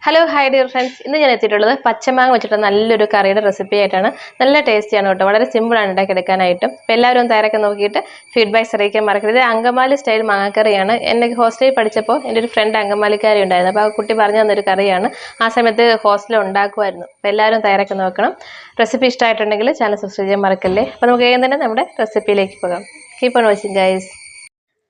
Hello hi dear friends, ഇന്ന് ഞാൻ എത്തിയിട്ടുള്ളത് പച്ചമാങ്ങ വെച്ചിട്ട് നല്ലൊരു കറിയുടെ റെസിപ്പി ആയിട്ടാണ്. നല്ല ടേസ്റ്റിയാണ് കേട്ടോ, വളരെ സിമ്പിളാണ് ഉണ്ടാക്കിയെടുക്കാനായിട്ടും. അപ്പോൾ എല്ലാവരും ഒന്ന് തയ്യാറാക്കി നോക്കിയിട്ട് ഫീഡ്ബാക്ക്സ് അറിയിക്കാൻ മറക്കരുത്. അങ്കമാലി സ്റ്റൈൽ മാങ്ങക്കറിയാണ്. എന്നെ ഹോസ്റ്റലിൽ പഠിച്ചപ്പോൾ എൻ്റെ ഒരു ഫ്രണ്ട് അങ്കമാലിക്കാരി ഉണ്ടായിരുന്നു. അപ്പോൾ ആ കുട്ടി പറഞ്ഞു തന്നൊരു കറിയാണ്. ആ സമയത്ത് ഹോസ്റ്റലിൽ ഉണ്ടാക്കുമായിരുന്നു. അപ്പോൾ എല്ലാവരും തയ്യാറാക്കി നോക്കണം. റെസിപ്പി ഇഷ്ടമായിട്ടുണ്ടെങ്കിൽ ചാനൽ സബ്സ്ക്രൈബ് ചെയ്യാൻ മറക്കല്ലേ. അപ്പോൾ നമുക്ക് വേഗം തന്നെ നമ്മുടെ റെസിപ്പിയിലേക്ക് പോകാം. Keep on watching guys.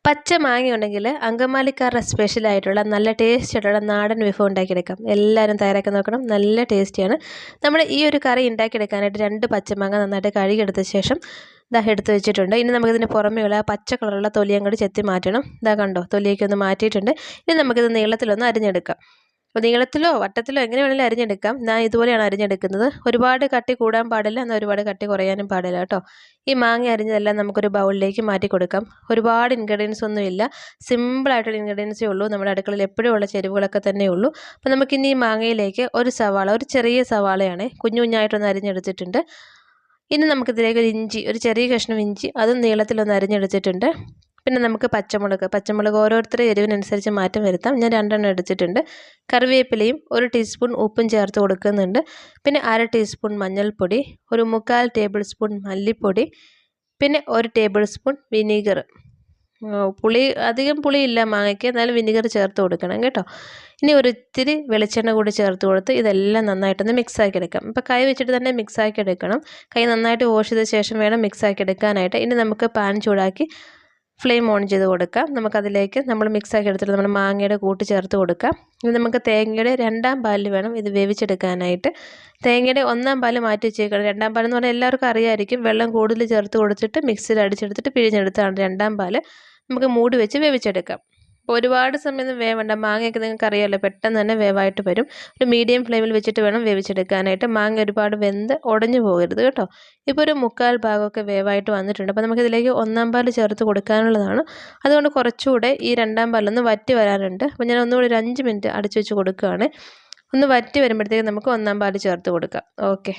പച്ച മാങ്ങ ഉണ്ടെങ്കിൽ അങ്കമാലിക്കാരുടെ സ്പെഷ്യലായിട്ടുള്ള നല്ല ടേസ്റ്റ് ആയിട്ടുള്ള നാടൻ വിഭവം ഉണ്ടാക്കിയെടുക്കാം. എല്ലാവരും തയ്യാറാക്കി നോക്കണം, നല്ല ടേസ്റ്റിയാണ്. നമ്മൾ ഈ ഒരു കറി ഉണ്ടാക്കിയെടുക്കാനായിട്ട് 2 പച്ചമാങ്ങ നന്നായിട്ട് കഴുകിയെടുത്ത ശേഷം എടുത്ത് വെച്ചിട്ടുണ്ട്. ഇനി നമുക്കിതിന് പുറമേയുള്ള പച്ച കളറുള്ള തൊലിയും കൂടി ചെത്തി മാറ്റണം. കണ്ടോ, തൊലിയൊക്കെ ഒന്ന് മാറ്റിയിട്ടുണ്ട്. ഇനി നമുക്കിത് നീളത്തിലൊന്ന് അരിഞ്ഞെടുക്കാം. അപ്പോൾ നീളത്തിലോ വട്ടത്തിലോ എങ്ങനെ വേണമെങ്കിലും അരിഞ്ഞെടുക്കാം. ഞാൻ ഇതുപോലെയാണ് അരിഞ്ഞെടുക്കുന്നത്. ഒരുപാട് കട്ടി കൂടാൻ പാടില്ല, എന്നാൽ ഒരുപാട് കട്ടി കുറയാനും പാടില്ല കേട്ടോ. ഈ മാങ്ങ അരിഞ്ഞതെല്ലാം നമുക്കൊരു ബൗളിലേക്ക് മാറ്റി കൊടുക്കാം. ഒരുപാട് ഇൻഗ്രീഡിയൻസ് ഒന്നുമില്ല, സിമ്പിളായിട്ടുള്ള ഇൻഗ്രീഡിയൻസേ ഉള്ളൂ. നമ്മുടെ അടുക്കളയിൽ എപ്പോഴും ഉള്ള ചേരുവകളൊക്കെ തന്നെ ഉള്ളൂ. അപ്പോൾ നമുക്കിനി ഈ മാങ്ങയിലേക്ക് ഒരു സവാള, ഒരു ചെറിയ സവാളയാണ് കുഞ്ഞു കുഞ്ഞായിട്ടൊന്ന് അരിഞ്ഞെടുത്തിട്ടുണ്ട്. ഇനി നമുക്കിതിലേക്ക് ഒരു ചെറിയ കഷ്ണം ഇഞ്ചി, അതും നീളത്തിലൊന്ന് അരിഞ്ഞെടുത്തിട്ടുണ്ട്. പിന്നെ നമുക്ക് പച്ചമുളക് ഓരോരുത്തരുടെ എരിവിനനുസരിച്ച് മാറ്റം വരുത്താം. ഞാൻ 2 എണ്ണം എടുത്തിട്ടുണ്ട്. കറിവേപ്പിലയും 1 ടീസ്പൂൺ ഉപ്പും ചേർത്ത് കൊടുക്കുന്നുണ്ട്. പിന്നെ 1/2 ടീസ്പൂൺ മഞ്ഞൾപ്പൊടി, 1/4 ടേബിൾ സ്പൂൺ മല്ലിപ്പൊടി, പിന്നെ 1 ടേബിൾ സ്പൂൺ വിനീഗർ. അധികം പുളിയില്ല മാങ്ങയ്ക്ക്, എന്നാലും വിനീഗർ ചേർത്ത് കൊടുക്കണം കേട്ടോ. ഇനി ഒരിത്തിരി വെളിച്ചെണ്ണ കൂടി ചേർത്ത് കൊടുത്ത് ഇതെല്ലാം നന്നായിട്ടൊന്ന് മിക്സാക്കി എടുക്കാം. ഇപ്പോൾ കൈ വെച്ചിട്ട് തന്നെ മിക്സാക്കി എടുക്കണം. കൈ നന്നായിട്ട് വാഷ് ചെയ്ത ശേഷം വേണം മിക്സാക്കി എടുക്കാനായിട്ട്. ഇനി നമുക്ക് പാൻ ചൂടാക്കി ഫ്ലെയിം ഓൺ ചെയ്ത് കൊടുക്കാം. നമുക്കതിലേക്ക് നമ്മൾ മിക്സാക്കി എടുത്തിട്ട് നമ്മൾ മാങ്ങയുടെ കൂട്ട് ചേർത്ത് കൊടുക്കാം. ഇനി നമുക്ക് തേങ്ങയുടെ 2ാം പാലിൽ വേണം ഇത് വേവിച്ചെടുക്കാനായിട്ട്. തേങ്ങയുടെ 1ാം പാല് മാറ്റി വെച്ചേക്കണം. 2ാം പാലെന്ന് പറഞ്ഞാൽ എല്ലാവർക്കും അറിയാമായിരിക്കും. വെള്ളം കൂടുതൽ ചേർത്ത് കൊടുത്തിട്ട് മിക്സിയിൽ അടിച്ചെടുത്തിട്ട് പിഴിഞ്ഞെടുത്താണ് 2ാം പാല്. നമുക്ക് മൂടി വെച്ച് വേവിച്ചെടുക്കാം. അപ്പോൾ ഒരുപാട് സമയം വേവണ്ട. മാങ്ങയൊക്കെ നിങ്ങൾക്ക് അറിയാമല്ലോ, പെട്ടെന്ന് തന്നെ വേവായിട്ട് വരും. ഒരു മീഡിയം ഫ്ലെയിമിൽ വെച്ചിട്ട് വേണം വേവിച്ചെടുക്കാനായിട്ട്. മാങ്ങ ഒരുപാട് വെന്ത് ഉടഞ്ഞു പോകരുത് കേട്ടോ. ഇപ്പോൾ ഒരു 1/4 ഭാഗമൊക്കെ വേവായിട്ട് വന്നിട്ടുണ്ട്. അപ്പോൾ നമുക്കിതിലേക്ക് 1ാം പാല് ചേർത്ത് കൊടുക്കാനുള്ളതാണ്. അതുകൊണ്ട് കുറച്ചുകൂടെ ഈ 2ാം പാലൊന്ന് വറ്റി വരാനുണ്ട്. അപ്പോൾ ഞാൻ ഒന്നുകൂടി ഒരു 5 മിനിറ്റ് അടച്ചു വെച്ച് കൊടുക്കുകയാണ്. ഒന്ന് വറ്റി വരുമ്പോഴത്തേക്ക് നമുക്ക് 1ാം പാല് ചേർത്ത് കൊടുക്കാം. ഓക്കെ,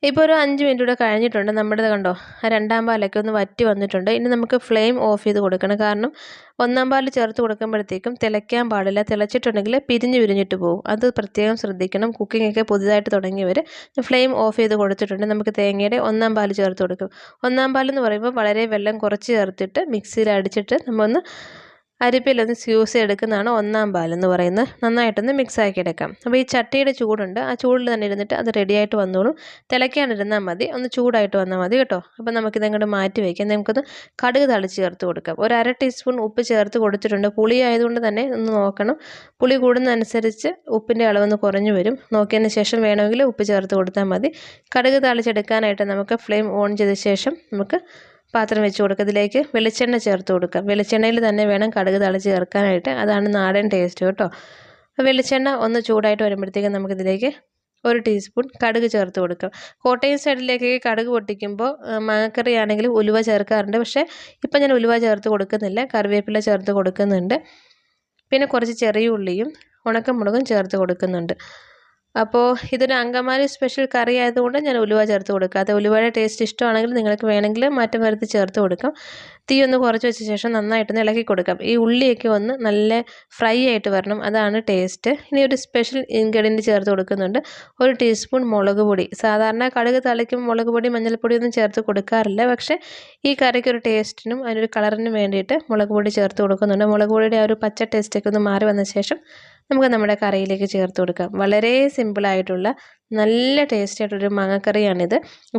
ഇപ്പോൾ ഒരു 5 മിനിറ്റ് കൂടെ കഴിഞ്ഞിട്ടുണ്ട്. നമ്മുടെ കണ്ടോ, ആ 2ാം പാലൊക്കെ ഒന്ന് വറ്റി വന്നിട്ടുണ്ട്. ഇനി നമുക്ക് ഫ്ലെയിം ഓഫ് ചെയ്ത് കൊടുക്കണം. കാരണം 1ാം പാല് ചേർത്ത് കൊടുക്കുമ്പോഴത്തേക്കും തിളയ്ക്കാൻ പാടില്ല. തിളച്ചിട്ടുണ്ടെങ്കിൽ പിരിഞ്ഞിട്ട് പോകും. അത് പ്രത്യേകം ശ്രദ്ധിക്കണം. കുക്കിങ്ങൊക്കെ പുതുതായിട്ട് തുടങ്ങിയവർ. ഫ്ലെയിം ഓഫ് ചെയ്ത് കൊടുത്തിട്ടുണ്ട്. നമുക്ക് തേങ്ങയുടെ 1ാം പാല് ചേർത്ത് കൊടുക്കും. 1ാം പാലെന്ന് പറയുമ്പോൾ വളരെ വെള്ളം കുറച്ച് ചേർത്തിട്ട് മിക്സിയിൽ അടിച്ചിട്ട് നമ്മളൊന്ന് അരിപ്പയിലൊന്ന് സ്ക്യൂസ് ചെയ്തെടുക്കുന്നതാണ് 1ാം പാലെന്ന് പറയുന്നത്. നന്നായിട്ടൊന്ന് മിക്സാക്കി എടുക്കാം. അപ്പോൾ ഈ ചട്ടിയുടെ ചൂടുണ്ട്, ആ ചൂടിൽ തന്നെ ഇരുന്നിട്ട് അത് റെഡിയായിട്ട് വന്നോളും. തിളയ്ക്കാണ്ടിരുന്നാൽ മതി, ഒന്ന് ചൂടായിട്ട് വന്നാൽ മതി കേട്ടോ. അപ്പോൾ നമുക്കിതങ്ങോട്ട് മാറ്റി വയ്ക്കാം. നമുക്കൊന്ന് കടുക് തളിച്ച് ചേർത്ത് കൊടുക്കാം. ഒരു 1/2 ടീസ്പൂൺ ഉപ്പ് ചേർത്ത് കൊടുത്തിട്ടുണ്ട്. പുളി ആയതുകൊണ്ട് തന്നെ ഒന്ന് നോക്കണം. പുളി കൂടുന്നതനുസരിച്ച് ഉപ്പിൻ്റെ അളവൊന്ന് കുറഞ്ഞു വരും. നോക്കിയതിന് ശേഷം വേണമെങ്കിൽ ഉപ്പ് ചേർത്ത് കൊടുത്താൽ മതി. കടുക് തളിച്ചെടുക്കാനായിട്ട് നമുക്ക് ഫ്ലെയിം ഓൺ ചെയ്ത ശേഷം നമുക്ക് പാത്രം വെച്ച് കൊടുക്കുക. ഇതിലേക്ക് വെളിച്ചെണ്ണ ചേർത്ത് കൊടുക്കാം. വെളിച്ചെണ്ണയിൽ തന്നെ വേണം കടുക് തളിച്ച് ചേർക്കാനായിട്ട്. അതാണ് നാടൻ ടേസ്റ്റ് കേട്ടോ. വെളിച്ചെണ്ണ ഒന്ന് ചൂടായിട്ട് വരുമ്പോഴത്തേക്കും നമുക്കിതിലേക്ക് 1 ടീസ്പൂൺ കടുക് ചേർത്ത് കൊടുക്കാം. കോട്ടയം സൈഡിലേക്ക് കടുക് പൊട്ടിക്കുമ്പോൾ മാങ്ങക്കറി ആണെങ്കിലും ഉലുവ ചേർക്കാറുണ്ട്. പക്ഷേ ഇപ്പം ഞാൻ ഉലുവ ചേർത്ത് കൊടുക്കുന്നില്ല, കറിവേപ്പില ചേർത്ത് കൊടുക്കുന്നുണ്ട്. പിന്നെ കുറച്ച് ചെറിയ ഉള്ളിയും ഉണക്കമുളകും ചേർത്ത് കൊടുക്കുന്നുണ്ട്. അപ്പോൾ ഇതൊരു അങ്കമാലി സ്പെഷ്യൽ കറി ആയതുകൊണ്ട് ഞാൻ ഉലുവ ചേർത്ത് കൊടുക്കാതെ, ഉലുവയുടെ ടേസ്റ്റ് ഇഷ്ടമാണെങ്കിൽ നിങ്ങൾക്ക് വേണമെങ്കിൽ മാറ്റം വരുത്തി ചേർത്ത് കൊടുക്കാം. തീ ഒന്ന് കുറച്ച് വെച്ച ശേഷം നന്നായിട്ടൊന്ന് ഇളക്കി കൊടുക്കാം. ഈ ഉള്ളിയൊക്കെ ഒന്ന് നല്ല ഫ്രൈ ആയിട്ട് വരണം, അതാണ് ടേസ്റ്റ്. ഇനി ഒരു സ്പെഷ്യൽ ഇൻഗ്രീഡിയൻറ്റ് ചേർത്ത് കൊടുക്കുന്നുണ്ട്. 1 ടീസ്പൂൺ മുളക് പൊടി. സാധാരണ കടുക് തളിക്കും മുളക് പൊടി മഞ്ഞൾപ്പൊടി ഒന്നും ചേർത്ത് കൊടുക്കാറില്ല. പക്ഷേ ഈ കറിക്ക് ഒരു ടേസ്റ്റിനും അതിനൊരു കളറിനും വേണ്ടിയിട്ട് മുളക് പൊടി ചേർത്ത് കൊടുക്കുന്നുണ്ട്. മുളക് പൊടിയുടെ ആ ഒരു പച്ച ടേസ്റ്റൊക്കെ ഒന്ന് മാറി വന്ന ശേഷം നമുക്ക് നമ്മുടെ കറിയിലേക്ക് ചേർത്ത് കൊടുക്കാം. വളരെ സിമ്പിളായിട്ടുള്ള നല്ല ടേസ്റ്റ് ആയിട്ടൊരു മാങ്ങക്കറിയാണിത്.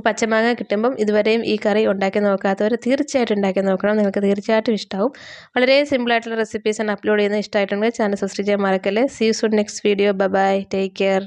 പച്ചമാങ്ങ കിട്ടുമ്പം ഇതുവരെയും ഈ കറി ഉണ്ടാക്കി നോക്കാത്തവർ തീർച്ചയായിട്ടും ഉണ്ടാക്കി നോക്കണം. നിങ്ങൾക്ക് തീർച്ചയായിട്ടും ഇഷ്ടമാവും. വളരെ സിമ്പിളായിട്ടുള്ള റെസിപ്പീസാണ് അപ്ലോഡ് ചെയ്യുന്നത്. ഇഷ്ടമായിട്ടുണ്ടെങ്കിൽ ചാനൽ സബ്സ്ക്രൈബ് ചെയ്യാൻ മറക്കല്ലേ. See you soon next video. Bye bye, take care.